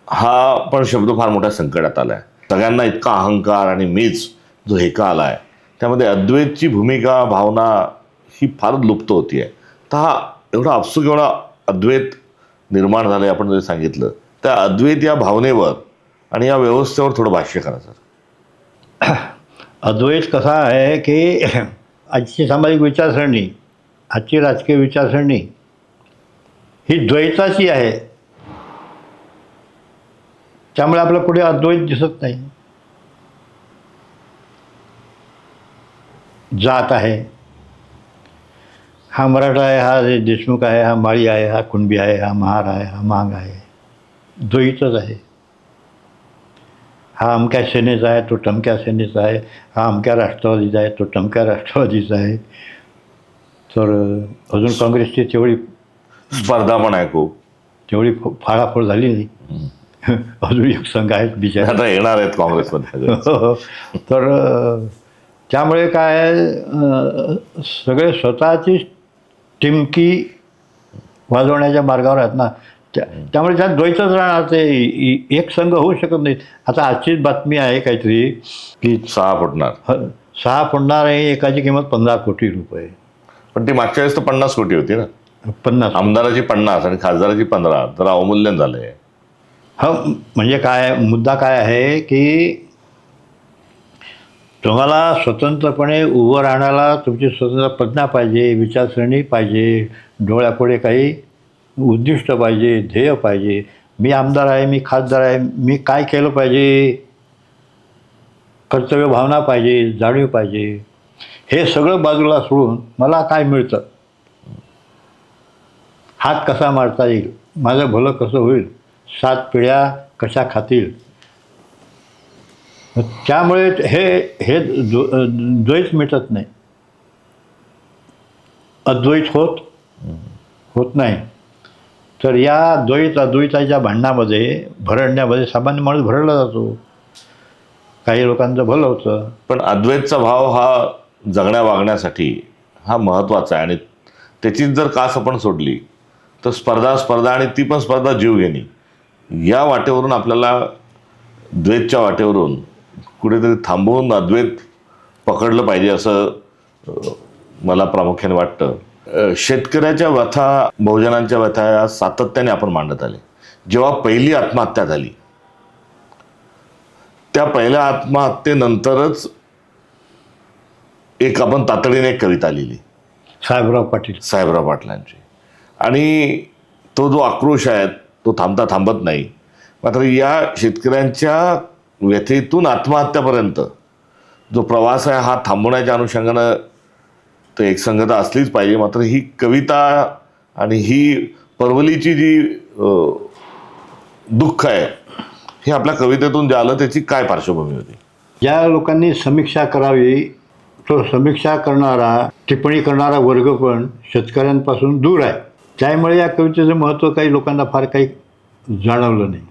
Speaker 1: हा पण शब्द फार मोठ्या संकटात आलाय. सगळ्यांना इतका अहंकार आणि मीच जो हेका आलाय, त्यामध्ये अद्वैतची भूमिका, भावना ही फार लुप्त होती आहे. तर हा एवढा आपसूक एवढा अद्वैत निर्माण झालं आपण जर सांगितलं, त्या अद्वैत या भावनेवर आणि या व्यवस्थेवर थोडं भाष्य करा सर.
Speaker 2: अद्वैत कसा आहे की आजची सामाजिक विचारसरणी, आजची राजकीय विचारसरणी ही द्वैताची आहे. त्यामुळे आपल्या पुढे अद्वैत दिसत नाही. जात आहे, हा मराठा आहे, हा देशमुख आहे, हा माळी आहे, हा कुणबी आहे, हा महार आहे, हा मांग आहे. द्वैतच आहे. हा अमक्या सेनेचा आहे, तो टमक्या सेनेचा आहे. हा अमक्या राष्ट्रवादीचा आहे, तो टमक्या राष्ट्रवादीचा आहे. तर अजून काँग्रेसची तेवढी
Speaker 1: स्पर्धा पण आहे खूप,
Speaker 2: तेवढी फाळाफळ झाली नाही. अजून एक संघ आहेत बिचारे,
Speaker 1: आता येणार आहेत काँग्रेसमध्ये.
Speaker 2: तर त्यामुळे काय सगळे स्वतःची टिमकी वाजवण्याच्या मार्गावर आहेत ना. त्यामुळे त्यात द्वैतच राहणार. ते एक संघ होऊ शकत नाही. आता आजचीच बातमी आहे काहीतरी की
Speaker 1: 6 फुटणार
Speaker 2: 6 फुटणार आहे, एकाची किंमत 15 कोटी रुपये.
Speaker 1: पण ती मागच्या वेळेस तर 50 कोटी होती ना.
Speaker 2: 50
Speaker 1: आमदाराची 50 आणि खासदाराची 15 तर अवमूल्यन झालंय.
Speaker 2: हा म्हणजे काय मुद्दा काय आहे की तुम्हाला स्वतंत्रपणे उभं राहण्याला तुमची स्वतंत्र प्रज्ञा पाहिजे, विचारसरणी पाहिजे, डोळ्यापुढे काही उद्दिष्ट पाहिजे, ध्येय पाहिजे. मी आमदार आहे, मी खासदार आहे, मी काय केलं पाहिजे, कर्तव्य भावना पाहिजे, जाणीव पाहिजे. हे सगळं बाजूला सोडून मला काय मिळतं, हात कसा मारता येईल, माझं भलं कसं होईल, 7 पिढ्या कशा खातील. त्यामुळे हे द्वैत मिटत नाही. अद्वैत होत नाही. तर या द्वैत अद्वैताच्या भांडणामध्ये, भरडण्यामध्ये सामान्य माणूस भरडला जातो. काही लोकांचं भलं होतं.
Speaker 1: पण अद्वैतचा भाव हा जगण्या वागण्यासाठी हा महत्त्वाचा आहे. आणि त्याचीच जर कास आपण सोडली तर स्पर्धा आणि ती पण स्पर्धा जीवघेणी, या वाटेवरून आपल्याला द्वैतच्या वाटेवरून कुठेतरी थांबवून अद्वैत पकडलं पाहिजे असं मला प्रामुख्याने वाटतं. शेतकऱ्याच्या व्यथा, बहुजनांच्या व्यथा या सातत्याने आपण मांडत आले. जेव्हा पहिली आत्महत्या झाली, त्या पहिल्या आत्महत्येनंतरच एक आपण तातडीने एक कविता लिहिली साहेबराव पाटलांची. आणि तो जो आक्रोश आहे तो थांबत नाही. मात्र या शेतकऱ्यांच्या व्यथेतून आत्महत्यापर्यंत जो प्रवास आहे हा थांबवण्याच्या अनुषंगानं तर एकसंगता असलीच पाहिजे. मात्र ही कविता आणि ही परवलीची जी दुःख आहे हे आपल्या कवितेतून जे आलं त्याची काय पार्श्वभूमी होती?
Speaker 2: ज्या लोकांनी समीक्षा करावी तो समीक्षा करणारा टिप्पणी करणारा वर्ग पण शेतकऱ्यांपासून दूर आहे. त्यामुळे या कवितेचं महत्त्व काही लोकांना फार काही जाणवलं नाही.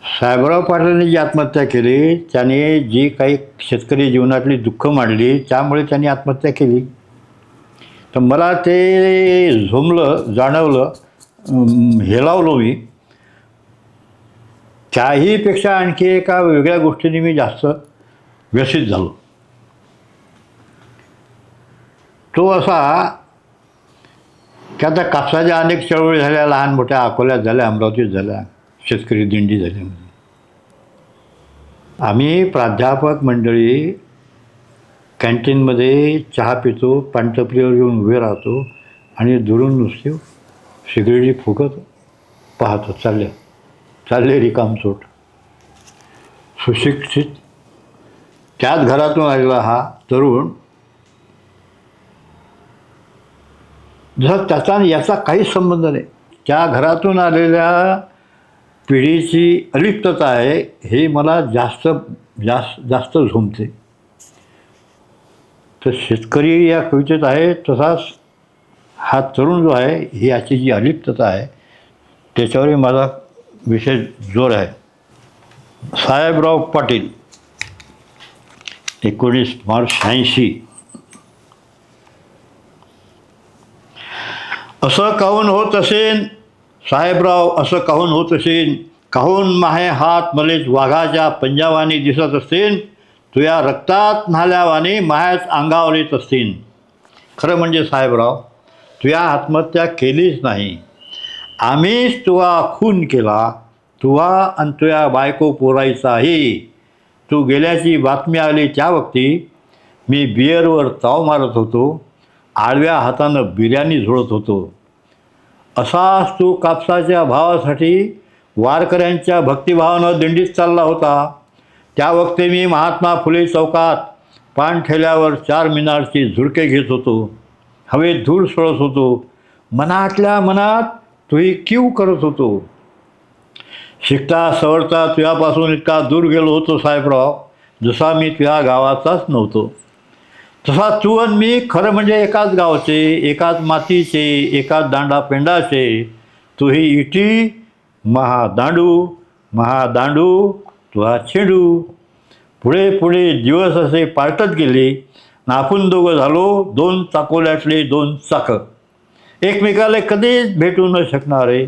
Speaker 2: साहेबराव पाटलांनी जी आत्महत्या केली त्याने जी काही शेतकरी जीवनातली दुःख मांडली त्यामुळे त्यांनी आत्महत्या केली. तर मला ते झोंबलं, जाणवलं, हेलावलो मी. त्याहीपेक्षा आणखी एका वेगळ्या गोष्टीने मी जास्त व्यथित झालो. तो असा की आता कापसाच्या अनेक चळवळी झाल्या, लहान मोठ्या अकोल्यात झाल्या, अमरावतीत झाल्या, शेतकरी दिंडी झाली. आम्ही प्राध्यापक मंडळी कॅन्टीनमध्ये चहा पितो, पानटपरीवर येऊन उभे राहतो आणि दुरून नुसते सिगरेटी फुकत पाहतो. चालले रिकामचोट. सुशिक्षित त्याच घरातून आलेला हा तरुण जर त्याचा आणि याचा काहीच संबंध नाही. त्या घरातून आलेल्या पिढीची अलिप्तता आहे हे मला जास्त झोंबते. तर शेतकरी या कवितेत आहे तसाच हा तरुण जो आहे ही याची जी अलिप्तता आहे त्याच्यावरही माझा विशेष जोर आहे. साहेबराव पाटील 19 मार्च 86. असं काहून होत असेन साहेबराव, असं काहून होत असेन, काहून माहे हात मलेच वाघाच्या पंजावानी दिसत असतील, तुया रक्तात न्हाल्यावानी मायाच अंगावर येत असतील. खरं म्हणजे साहेबराव तुया आत्महत्या केलीच नाही, आम्हीच तुवा खून केला. तुवा आणि तुया बायको पोरायचाही. तू गेल्याची बातमी आली त्या वक्ती मी बिअरवर ताव मारत होतो, आडव्या हातानं बिर्याणी झोडत होतो. असाच तू कापसाच्या भावासाठी वारकऱ्यांच्या भक्तिभावानं दिंडीत चालला होता. त्या वक्ती मी महात्मा फुले चौकात पान ठेल्यावर 4 मिनारची झुरके घेत होतो, हवेत धूळ सोडत होतो, मनातल्या मनात तुही कीव करत होतो. शिकता सवरता तुझ्यापासून इतका दूर गेलो होतो साहेबराव, जसा मी तुझ्या गावाचाच नव्हतो. तसा तू आणि मी खरं म्हणजे एकाच गावचे, एकाच मातीचे, एकाच दांडा पेंडाचे. तुही इटी महादांडू, महादांडू तुहा चेंडू. पुढे पुढे दिवस असे पालटत गेले. आपण दोघं झालो 2 चाकोल्यातले 2 चाकं, एकमेकाला कधीच भेटू न शकणारे.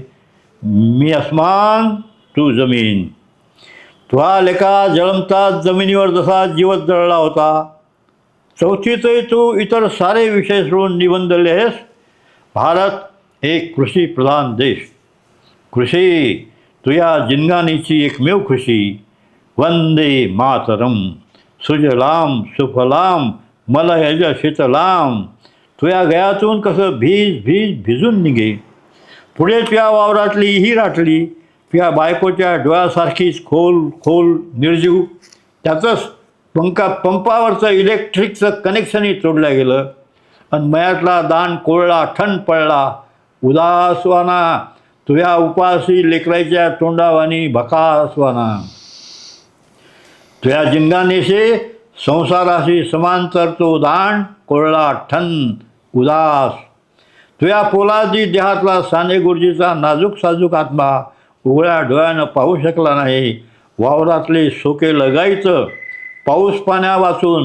Speaker 2: मी अस्मान तू जमीन. तुहा लेका जळमताच जमिनीवर जसा जीवच जळला होता. चौथीतही तू इतर सारे विषय सोडून निबंध लिहेस. भारत एक कृषीप्रधान देश. कृषी तुया जिनगानीची एकमेव खुशी. वंदे मातरम. सुजलाम सुफलाम मलयज शीतलाम. तुया गयातून कसं भिजून निघे. पुढे तुया वावरातली ही राटली तुया बायकोच्या डोळ्यासारखीच खोल निर्जीव. त्याचंच पंपावरचं इलेक्ट्रिकचं कनेक्शनही तोडलं गेलं आणि मयातला दान कोळला ठण पडला. उदासवाना तुया उपासी लेकराच्या तोंडावानी भकासवाना. तुया जिंगानेशे संसाराशी समांतर तो दान कोळला ठण उदास. तुया पोलादी देहातला साने गुरुजीचा नाजूक साजूक आत्मा उघड्या डोळ्यानं पाहू शकला नाही. वावरातले सोके लगायचं पाऊस पाण्या वाचून,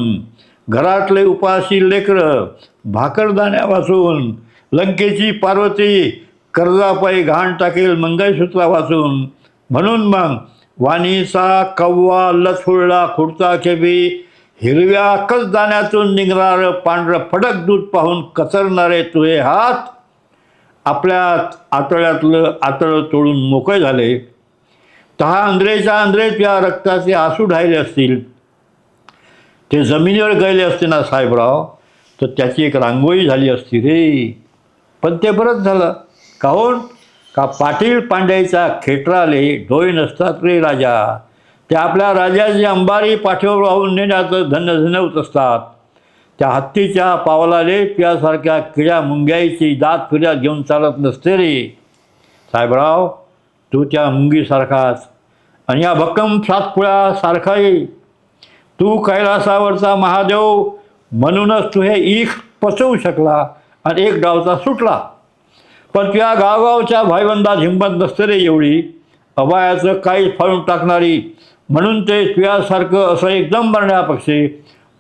Speaker 2: घरातले उपाशी लेकरं भाकरदाण्या वाचून, लंकेची पार्वती कर्जापायी घाण टाकेल मंगळसूत्रा वाचून. म्हणून मग वाणीचा कव्वा लचफुळला खुडचा खेबी हिरव्या कसदाण्यातून निघणारं पांढरं फडक दूध पाहून कचरणारे तुझे हात आपल्या आतड्यातलं आतडं तोडून मोकळे झाले. तहा अंधरेच्या अंधरे त्या रक्ताचे आसू ढायले असतील, ते जमिनीवर गळले असते ना साहेबराव, तर त्याची एक रांगोळी झाली असती रे. पण ते बरंच झालं. काहून का पाटील पांड्याचा खेटराले डोळे नसतात रे राजा. ते आपल्या राजाची अंबारी पाठीवर वाहून नेण्याचं धन्य धनवत असतात. त्या हत्तीच्या पावलाले तुझ्यासारख्या किड्या मुंग्याची दात फिर्यात घेऊन चालत नसते रे साहेबराव. तू त्या मुंगीसारखाच आणि या भक्कम सातपुळ्यासारखाही. तू कैलासावरचा महादेव म्हणूनच तू हे ईख पचवू शकला आणि एक डावचा सुटला. पण तुझ्या गावगावच्या भाईबंदात हिंमत नसते रे एवढी अभयाचं काहीच फाळून टाकणारी. म्हणून ते तुझ्यासारखं असं एकदम मरण्यापेक्षा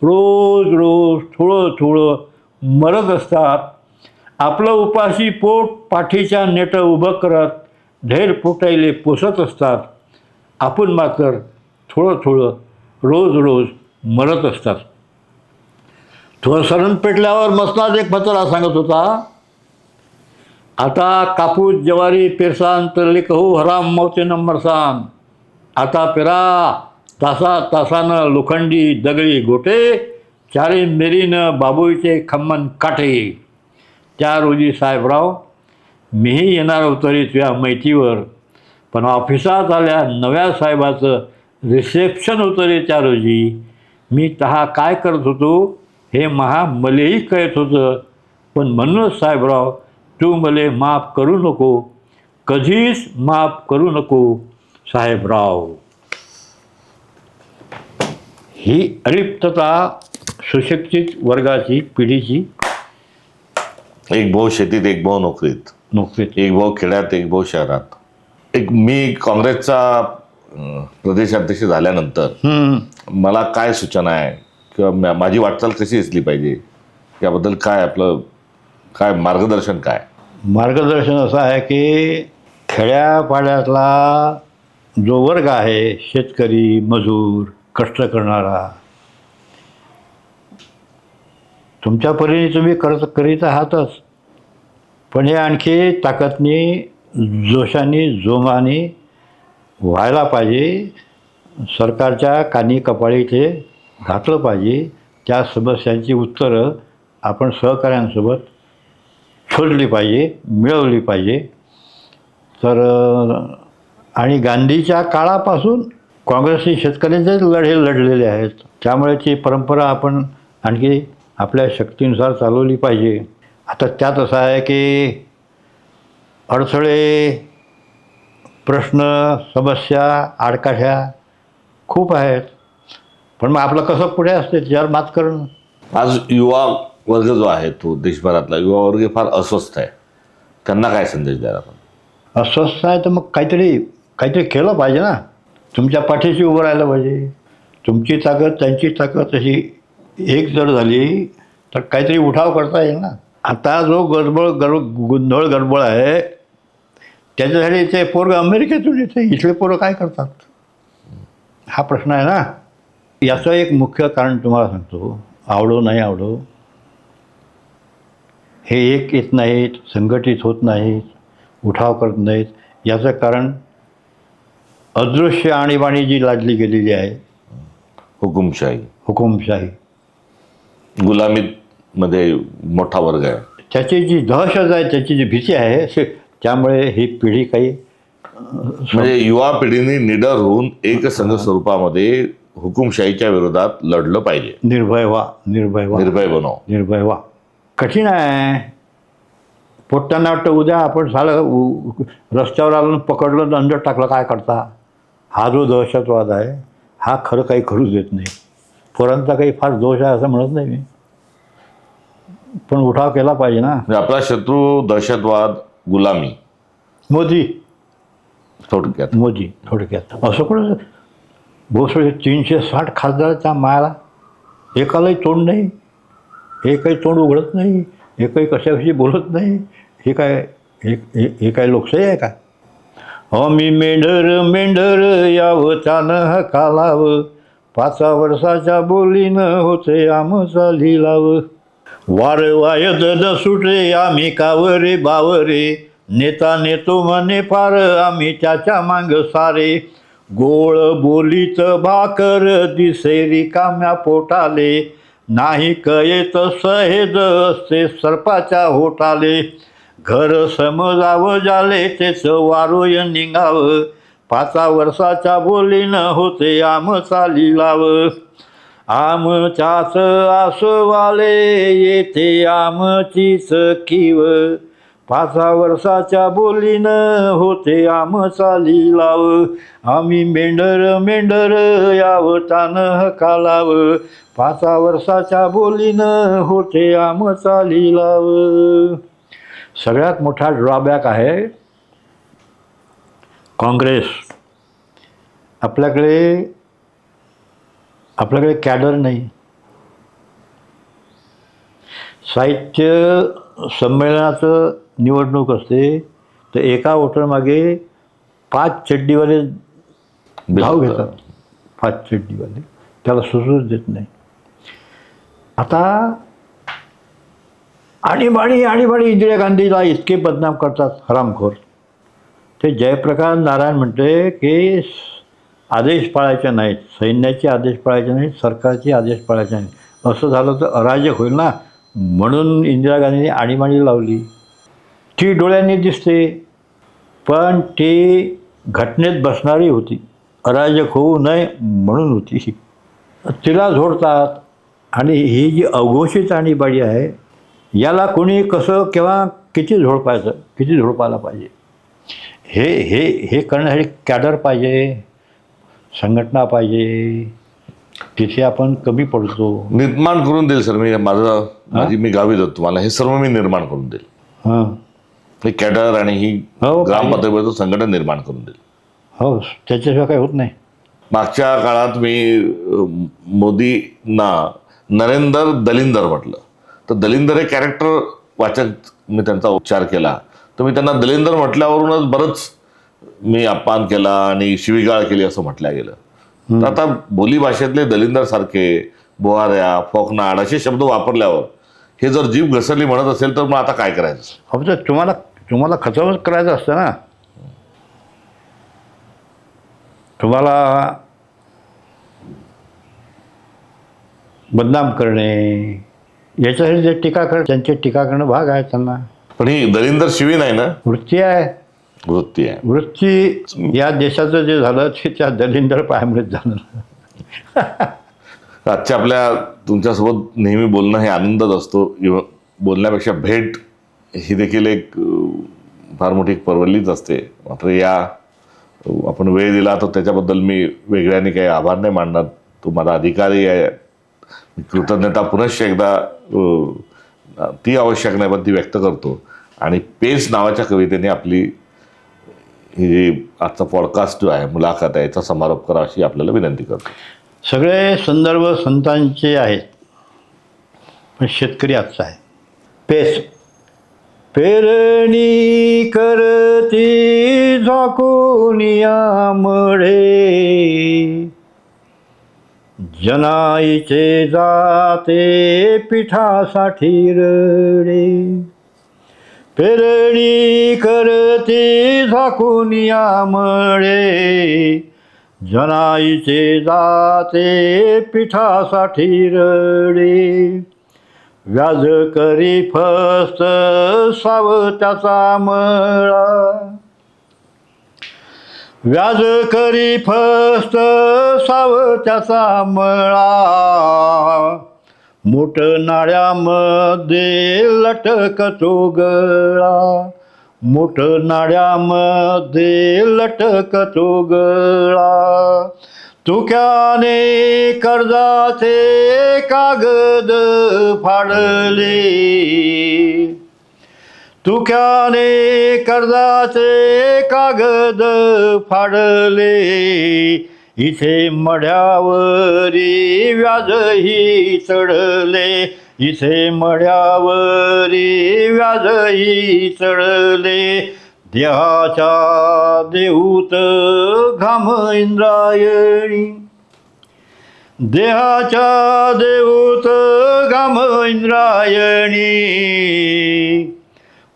Speaker 2: रोज रोज थोडं थोडं मरत असतात. आपलं उपाशी पोट पाठीच्या नेटं उभं करत ढेर पोटायले पोसत असतात. आपण मात्र थोडं थोडं रोज रोज मरत असतात. थोडं सरण पेटल्यावर मसनात एक पत्रा सांगत होता, आता कापूस ज्वारी पेरसान तरले कहू हराम मौते नंबरसान. आता पेरा तासा तासानं लोखंडी दगडी गोटे चारे मेरीनं बाबूईचे खम्मन काटे. त्या रोजी साहेबराव मीही येणार होतो रे तुझ्या मैतीवर. पण ऑफिसात आल्या नव्या साहेबाचं रिसेप्शन होतं रे त्या रोजी. मी तहा काय करत होतो हे मलेही कळत होतं. पण म्हणूनच साहेबराव तू मले माफ करू नको, कधीच माफ करू नको साहेबराव. ही अलिप्तता सुशिक्षित वर्गाची पिढीची.
Speaker 1: एक भाऊ शेतीत, एक भाऊ नोकरीत, एक भाऊ खेड्यात, एक भाऊ शहरात. मी काँग्रेसचा प्रदेशाध्यक्ष झाल्यानंतर मला काय सूचना आहे किंवा माझी वाटचाल कशी असली पाहिजे याबद्दल काय आपलं काय मार्गदर्शन काय?
Speaker 2: मार्गदर्शन असं आहे की खेड्यापाड्यातला जो वर्ग आहे शेतकरी मजूर कष्ट करणारा, तुमच्या परीने तुम्ही करीत आहातच. पण हे आणखी ताकदनी जोशाने जोमाने व्हायला पाहिजे. सरकारच्या कानी कपाळी ते घातलं पाहिजे. त्या समस्यांची उत्तरं आपण सहकाऱ्यांसोबत शोधली पाहिजे, मिळवली पाहिजे. तर आणि गांधीच्या काळापासून काँग्रेसने शेतकऱ्यांचेच लढे लढलेले आहेत. त्यामुळे ती परंपरा आपण आणखी आपल्या शक्तीनुसार चालवली पाहिजे. आता त्यात असं आहे की अडथळे, प्रश्न, समस्या, आडकाठ्या खूप आहेत. पण मग आपलं कसं पुढे असते त्याच्यावर मात करणं.
Speaker 1: आज युवा वर्ग जो आहे तो देशभरातला युवा वर्ग फार अस्वस्थ आहे. त्यांना काय संदेश द्यायला आपण?
Speaker 2: अस्वस्थ आहे तर मग काहीतरी केलं पाहिजे ना. तुमच्या पाठीशी उभं राहायला पाहिजे. तुमची ताकद त्यांची ताकद अशी एक जर झाली तर काहीतरी उठाव करता येईल ना. आता जो गोंधळ गडबड आहे त्याच्यासाठी ते पोरं अमेरिकेतून येते, इथले पोरं काय करतात हा प्रश्न आहे ना. याचं एक मुख्य कारण तुम्हाला सांगतो, आवडो नाही आवडो हे एक येत नाहीत, संघटित होत नाहीत, उठाव करत नाहीत. याचं कारण अदृश्य आणीबाणी जी लादली गेलेली आहे, हुकुमशाही
Speaker 1: गुलामीमध्ये मोठा वर्ग आहे.
Speaker 2: त्याची जी दहशत आहे, त्याची जी भीती आहे, त्यामुळे ही पिढी काही
Speaker 1: म्हणजे युवा पिढीने निडर होऊन एकसंघ स्वरूपामध्ये हुकुमशाहीच्या विरोधात लढलं पाहिजे.
Speaker 2: निर्भय बनव. निर्भय व्हा. कठीण आहे. पोट्टांना वाटतं उद्या आपण रस्त्यावर आलं पकडलं दंड टाकलं काय करता. हा जो दहशतवाद आहे हा खरं काही करूच देत नाही. पोरांचा काही फार दोष आहे असं म्हणत नाही मी, पण उठाव केला पाहिजे ना.
Speaker 1: आपला शत्रू दहशतवाद, गुलामी,
Speaker 2: मोदी
Speaker 1: थोडक्यात
Speaker 2: असं कोण भोसले 360 खासदाराच्या मायाला एकालाही तोंड नाही, एकही तोंड उघडत नाही, एकही कशाविषयी बोलत नाही. हे काय लोकशाही आहे का? आम्ही मेंढर यावं त्यानं हकालावं, 5 वर्षाच्या बोलीनं होते आमचा लिलावं. वार वायद न सुटे आम्ही कावरे बावरे, नेता नेतो म्हणे फार आम्ही त्याच्या मांग सारे. गोळ बोलीत भाकर दिसे रिकाम्या पोटाले, नाही कयेत सहेज असते सर्पाच्या होटाले. घर समजावं झाले तेच वारोय निघावं, 5 वर्षाच्या बोलीनं होते आमचा लिलाव. आमच्याच आसवाले येते आमचीच कीव, 5 वर्षाच्या बोलीनं होते आमचा लिलाव. आम्ही मेंढर मेंढर यावतान कालाव, 5 वर्षाच्या बोलीनं होते आमचा लिलाव. सगळ्यात मोठा ड्रॉबॅक आहे काँग्रेस. आपल्याकडे कॅडर नाही. साहित्य संमेलनाचं निवडणूक असते तर एका वोटरमागे 5 चड्डीवाले धाव घेतात. 5 चड्डीवाले त्याला सुचूच देत नाही. आता आणीबाणी इंदिरा गांधीला इतके बदनाम करतात हरामखोर. ते जयप्रकाश नारायण म्हणते की आदेश पाळायचे नाहीत, सैन्याचे आदेश पाळायचे नाहीत, सरकारचे आदेश पाळायचे नाहीत. असं झालं तर अराजक होईल ना, म्हणून इंदिरा गांधींनी आणीबाणी लावली. ती डोळ्यांनी दिसते पण ती घटनेत बसणारी होती, अराजक होऊ नये म्हणून होती. तिला झोडतात. आणि ही जी अघोषित आणीबाणी आहे याला कोणी कसं केव्हा किती झोडपायला पाहिजे हे हे हे करण्यासाठी कॅडर पाहिजे, संघटना पाहिजे. तिथे आपण कमी पडतो.
Speaker 1: निर्माण करून देईल सर. मी गावी जातो, तुम्हाला हे सर्व मी निर्माण करून देईल.
Speaker 2: हां,
Speaker 1: हे कॅडर आणि ही
Speaker 2: हो,
Speaker 1: ग्राम पातळीवरचं संघटन निर्माण करून देईल.
Speaker 2: हो, त्याच्याशिवाय काही होत नाही.
Speaker 1: मागच्या काळात मी मोदींना नरेंद्र दलिंदर म्हटलं, तर दलिंदर हे कॅरेक्टर वाचक मी त्यांचा उच्चार केला, तर मी त्यांना दलिंदर म्हटल्यावरूनच बरंच मी अपमान केला आणि शिवीगाळ केली असं म्हटलं गेलं. तर आता बोलीभाषेतले दलिंदर सारखे, बोहाऱ्या, फोकनाड असे शब्द वापरल्यावर हे जर जीभ घसरली म्हणत असेल तर मग आता काय करायचं?
Speaker 2: हो, तर तुम्हाला खतमच करायचं असतं ना. तुम्हाला बदनाम करणे, याच्यासाठी जे टीका त्यांची टीका करणं भाग आहे त्यांना.
Speaker 1: पण ही दलिंदर शिवी नाही ना,
Speaker 2: वृत्ती आहे. वृत्ती या देशाचं जे झालं ते त्या दलिंदर पायामुळेच झालं.
Speaker 1: आजच्या आपल्या तुमच्यासोबत नेहमी बोलणं हे आनंदच असतो. बोलण्यापेक्षा भेट ही देखील एक फार मोठी परवलीच असते. मात्र या आपण वेळ दिला तर त्याच्याबद्दल मी वेगळ्याने काही आभार नाही मानणार. तो माझा अधिकारी आहे. कृतज्ञता पुनश्च एकदा ती आवश्यक नाही पण ती व्यक्त करतो. आणि पेस नावाच्या कवितेने आपली ही जी आजचा पॉडकास्ट जो आहे, मुलाखत आहे, याचा समारोप करा अशी आपल्याला विनंती करतो.
Speaker 2: सगळे संदर्भ संतांचे आहेत पण शेतकरी आजचा आहे. पेस पेरणी करती झाकून यामुळे, जनाईचे जाते पिठासाठी रडे. पेरणी करती झाकून यामुळे, जनाईचे जाते पिठासाठी रडे. व्याज करी फस्त सावत्याचा मळा, व्याज करी फस्त सावत्याचा मळा. मोठ नाळ्यामध्ये लटकतो गळा, मोठ नाळ्यामध्ये लटकतो गळा. तुक्याने कर्जाचे कागद फाडले, तुक्याने कर्जाचे कागद फाडले. इथे मढ्यावरी व्याजही चढले, इथे मढ्यावरी व्याजही चढले. देहाच्या देऊत घाम इंद्रायणी, देहाच्या देऊत घाम इंद्रायणी.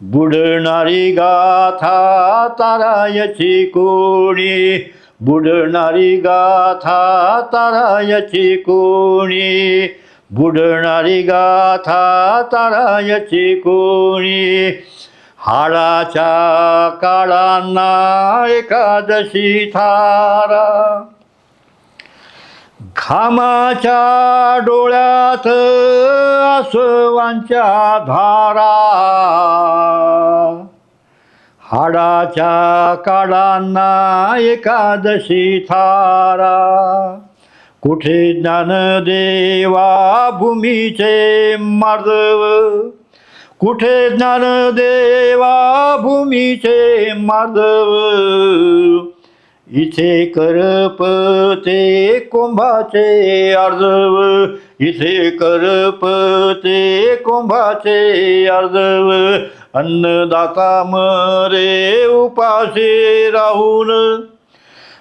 Speaker 2: बुडणारी गाथा तारायची कोणी, बुडणारी गाथा तारायची कोणी, बुडणारी गाथा तारायची कोणी. हाडाच्या काळांना एकादशी थारा, घामाच्या डोळ्यात आसवांच्या धारा, हाडाच्या काळांना एकादशी थारा, कुठे ज्ञानदेवा भूमीचे मार्दव, कुठे ज्ञानदेवा भूमीचे मार्दव, इथे करपते कुंभाचे अर्धव, इथे करपते कुंभाचे अर्धव, अन्नदाता मरे उपाशी राहून,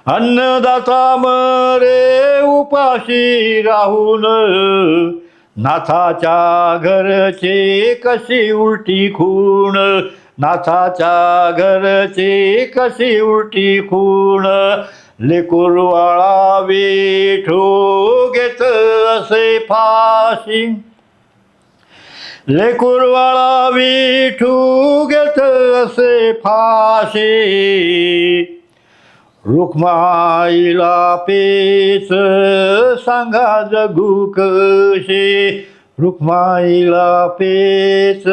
Speaker 2: अन्नदाता मरे उपाशी राहून, नाथाच्या घरचे कशी उलटी खूण, नाथाच्या घरचे कशी उलटी खूण, लेकुरवाळा विठू घेत असे फाशी, लेकुरवाळा विठू घेत असे फाशी, रुक्माईला पेच सांगा जगू कशी, रुक्माईला पेच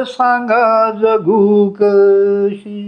Speaker 2: सांगा जगू कशी.